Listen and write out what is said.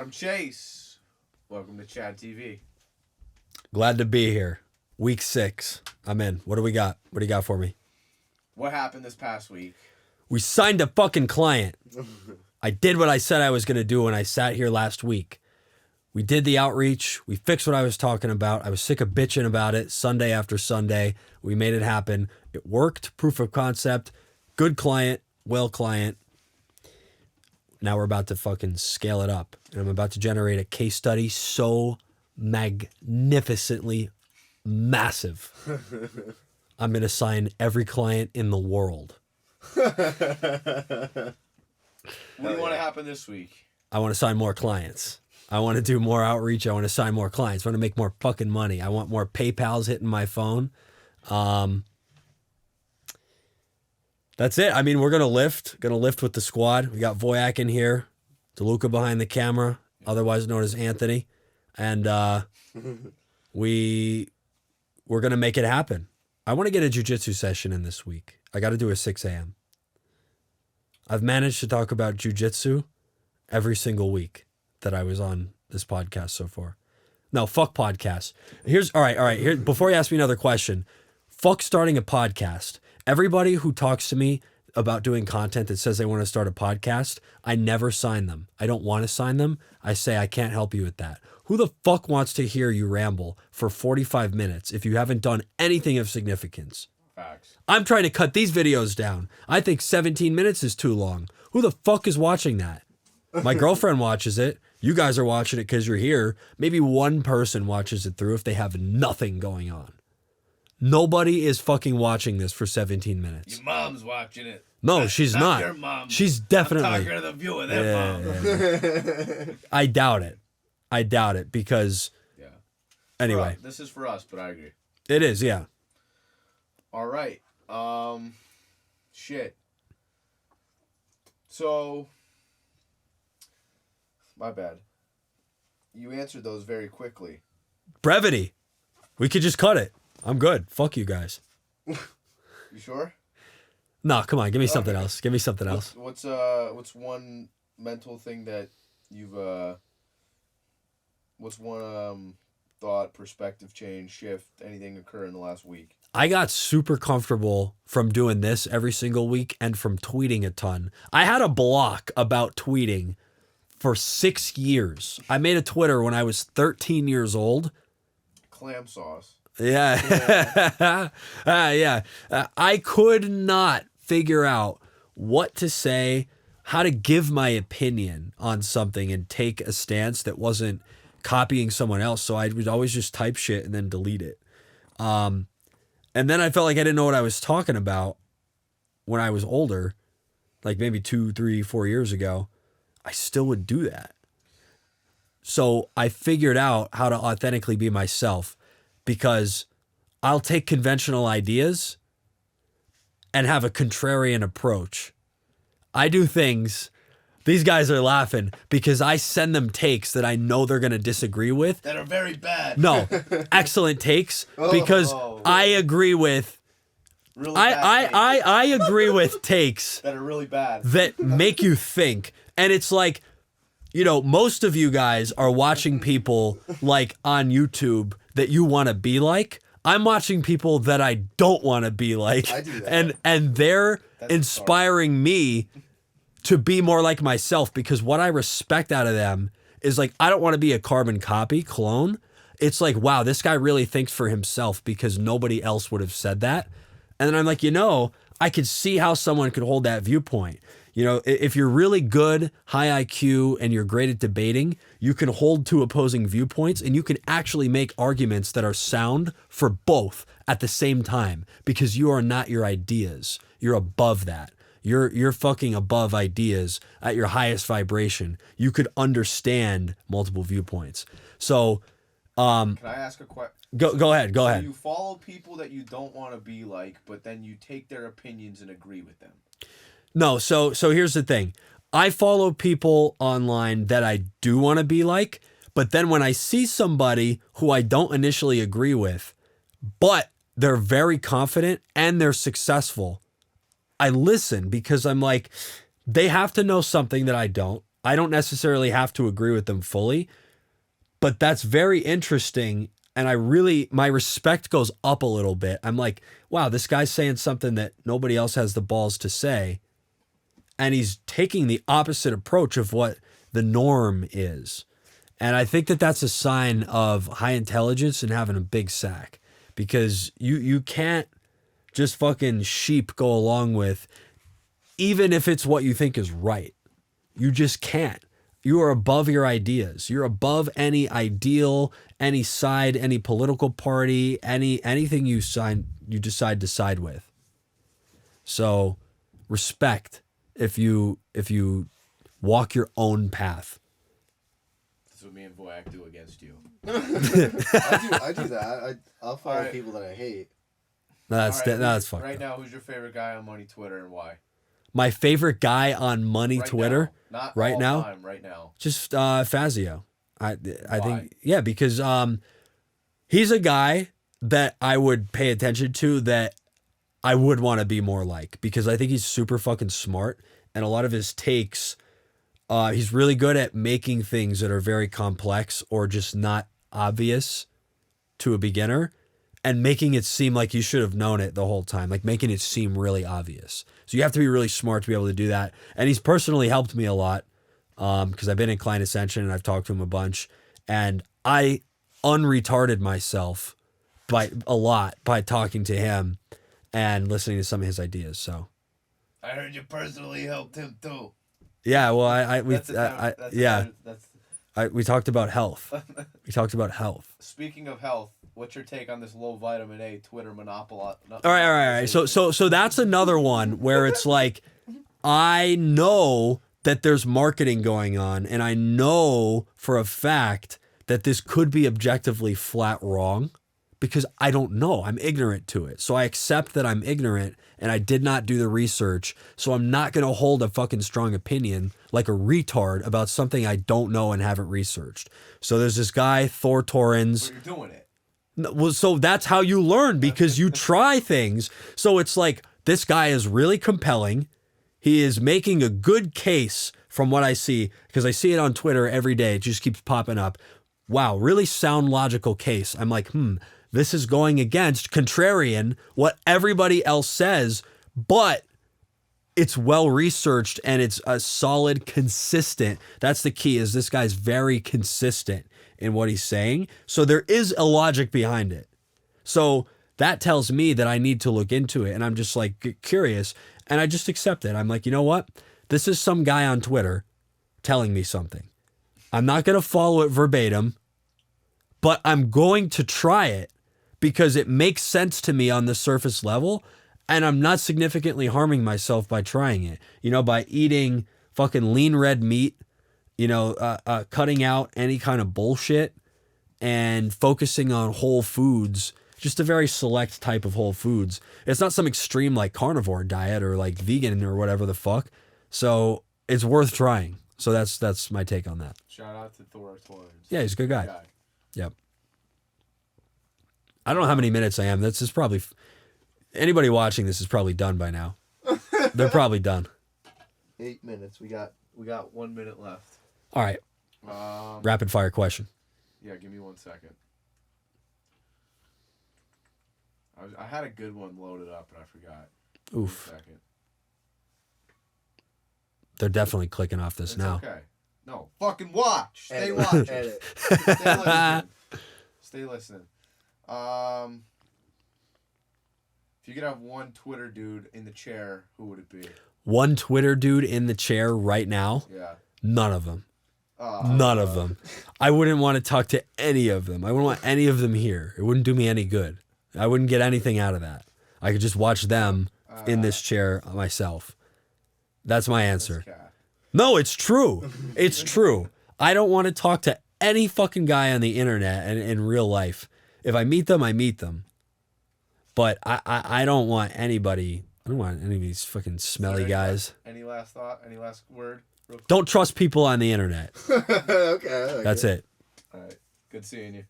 Adam Chase. Welcome to Chad TV. Glad to be here. Week 6. I'm in. What do we got? What do you got for me? What happened this past week? We signed a fucking client. I did what I said I was going to do when I sat here last week. We did the outreach. We fixed what I was talking about. I was sick of bitching about it Sunday after Sunday. We made it happen. It worked. Proof of concept. Good client. Well client. Now we're about to fucking scale it up. And I'm about to generate a case study so magnificently massive. I'm going to sign every client in the world. What do you want to happen this week? I want to sign more clients. I want to do more outreach. I want to sign more clients. I want to make more fucking money. I want more PayPals hitting my phone. That's it. I mean, we're going to lift with the squad. We got Voyak in here, DeLuca behind the camera, otherwise known as Anthony. And we're going to make it happen. I want to get a jiu-jitsu session in this week. I got to do a 6 a.m. I've managed to talk about jiu-jitsu every single week that I was on this podcast so far. No, fuck podcasts. All right. Here, before you ask me another question, fuck starting a podcast. Everybody who talks to me about doing content that says they want to start a podcast, I never sign them. I don't want to sign them. I say I can't help you with that. Who the fuck wants to hear you ramble for 45 minutes if you haven't done anything of significance? Facts. I'm trying to cut these videos down. I think 17 minutes is too long. Who the fuck is watching that? My girlfriend watches it. You guys are watching it because you're here. Maybe one person watches it through if they have nothing going on. Nobody is fucking watching this for 17 minutes. Your mom's watching it. No, she's not. Your mom. She's definitely. I'm talking to the viewer, their mom. Yeah. I doubt it because. Yeah. Anyway, This is for us, but I agree. it is. Yeah. All right. Shit. So, my bad. You answered those very quickly. Brevity. We could just cut it. I'm good. Fuck you guys. You sure? No, come on. Give me something else. Give me something else. What's one mental thing that you've what's one thought, perspective change, shift, anything occur in the last week? I got super comfortable from doing this every single week and from tweeting a ton. I had a block about tweeting for 6 years. I made a Twitter when I was 13 years old. Clam sauce. Yeah. Yeah. I could not figure out what to say, how to give my opinion on something and take a stance that wasn't copying someone else. So I would always just type shit and then delete it. And then I felt like I didn't know what I was talking about when I was older, like maybe 2, 3, 4 years ago. I still would do that. So I figured out how to authentically be myself because I'll take conventional ideas and have a contrarian approach. I do things. These guys are laughing because I send them takes that I know they're going to disagree with. That are very bad. No, excellent takes because I agree with. Really bad takes I agree with takes that are really bad. that make you think. And it's like, you know, most of you guys are watching people like on YouTube that you want to be like. I'm watching people that I don't want to be like. I do that. And they're inspiring me to be more like myself because what I respect out of them is like, I don't want to be a carbon copy clone. It's like, wow, this guy really thinks for himself because nobody else would have said that. And then I'm like, you know, I could see how someone could hold that viewpoint. You know, if you're really good, high IQ, and you're great at debating, you can hold two opposing viewpoints and you can actually make arguments that are sound for both at the same time because you are not your ideas. You're above that. You're fucking above ideas at your highest vibration. You could understand multiple viewpoints. So, Can I ask a question? Go ahead. Go ahead. You follow people that you don't want to be like, but then you take their opinions and agree with them. No, so here's the thing. I follow people online that I do want to be like, but then when I see somebody who I don't initially agree with, but they're very confident and they're successful, I listen because I'm like, they have to know something that I don't. I don't necessarily have to agree with them fully, but that's very interesting. And my respect goes up a little bit. I'm like, wow, this guy's saying something that nobody else has the balls to say. And he's taking the opposite approach of what the norm is. And I think that that's a sign of high intelligence and having a big sack, because you can't just fucking sheep go along with, even if it's what you think is right. You just can't. You are above your ideas. You're above any ideal, any side, any political party, anything you decide to side with. So respect if you walk your own path. That's what me and Voyak do against you. I do that. I'll follow people that I hate. That's fucked Right up. now, who's your favorite guy on Money Twitter and why? My favorite guy on Money Right Twitter now. Not right all now, time, right now. just Fazio. I Why? think, yeah, because he's a guy that I would pay attention to, that I would want to be more like, because I think he's super fucking smart, and a lot of his takes, he's really good at making things that are very complex or just not obvious to a beginner, and making it seem like you should have known it the whole time, like making it seem really obvious. So you have to be really smart to be able to do that. And he's personally helped me a lot, because I've been in Client Ascension and I've talked to him a bunch, and I unretarded myself by talking to him and listening to some of his ideas. So I heard you personally helped him too. yeah, well, we talked about health. We talked about health. Speaking of health, what's your take on this low vitamin A Twitter monopoly? All right. So that's another one where it's like, I know that there's marketing going on, and I know for a fact that this could be objectively flat wrong, because I don't know. I'm ignorant to it. So I accept that I'm ignorant and I did not do the research. So I'm not going to hold a fucking strong opinion like a retard about something I don't know and haven't researched. So there's this guy, Thor Torrens. But you're doing it. Well, so that's how you learn, because you try things. So it's like, this guy is really compelling. He is making a good case from what I see, because I see it on Twitter every day. It just keeps popping up. Wow, really sound logical case. I'm like, this is going against, contrarian, what everybody else says, but it's well researched and it's a solid, consistent. That's the key, is this guy's very consistent in what he's saying. So there is a logic behind it. So that tells me that I need to look into it, and I'm just like curious, and I just accept it. I'm like, you know what? This is some guy on Twitter telling me something. I'm not going to follow it verbatim, but I'm going to try it because it makes sense to me on the surface level, and I'm not significantly harming myself by trying it. By eating fucking lean red meat, cutting out any kind of bullshit and focusing on whole foods, just a very select type of whole foods. It's not some extreme like carnivore diet or like vegan or whatever the fuck. So it's worth trying. So that's my take on that. Shout out to Thor Torrens. Yeah, he's a good guy. Yep. I don't know how many minutes I am. This is probably, anybody watching this is probably done by now. They're probably done. 8 minutes. We got 1 minute left. All right. Rapid fire question. Yeah, give me 1 second. I had a good one loaded up, and I forgot. Oof. 1 second. They're definitely clicking off this It's now. okay. No, fucking watch. Stay Edit. watching. Edit. Stay listening. Stay listening. If you could have one Twitter dude in the chair, who would it be? One Twitter dude in the chair right now? Yeah. None of them. None of them. I wouldn't want to talk to any of them. I wouldn't want any of them here. It wouldn't do me any good. I wouldn't get anything out of that. I could just watch them in this chair myself. That's my answer. No, it's true. It's true. I don't want to talk to any fucking guy on the internet and in real life. If I meet them, I meet them. But I don't want anybody. I don't want any of these fucking smelly guys. Any last thought? Any last word? Don't trust people on the internet. Okay. That's it. All right. Good seeing you.